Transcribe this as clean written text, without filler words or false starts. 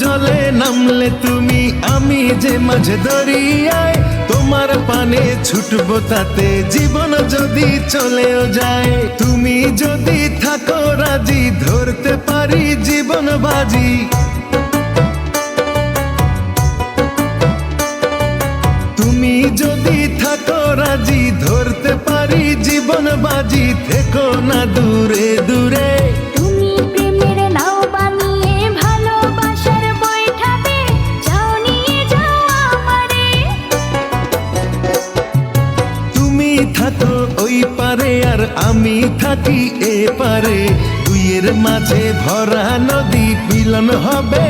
জলে নামলে তুমি, আমি যে মাঝে দরিয়ায় তোমার পানে ছুটবো তাতে জীবন যদি চলেও যায়। তুমি যদি থাকো রাজি ধরতে পারি জীবন বাজি। তুমি যদি থাকো রাজি ধরতে পারি জীবন বাজি। থেকো না দূরে দূরে, তুমি প্রেমের নাও বানিয়ে ভালোবাসার বৈঠাতে যাও নিয়ে যাও আমারে। তুমি থাকো ওই পারে আর আমি থাকি এ পারে, দুইয়ের মাঝে ভরা নদী মিলন হবে।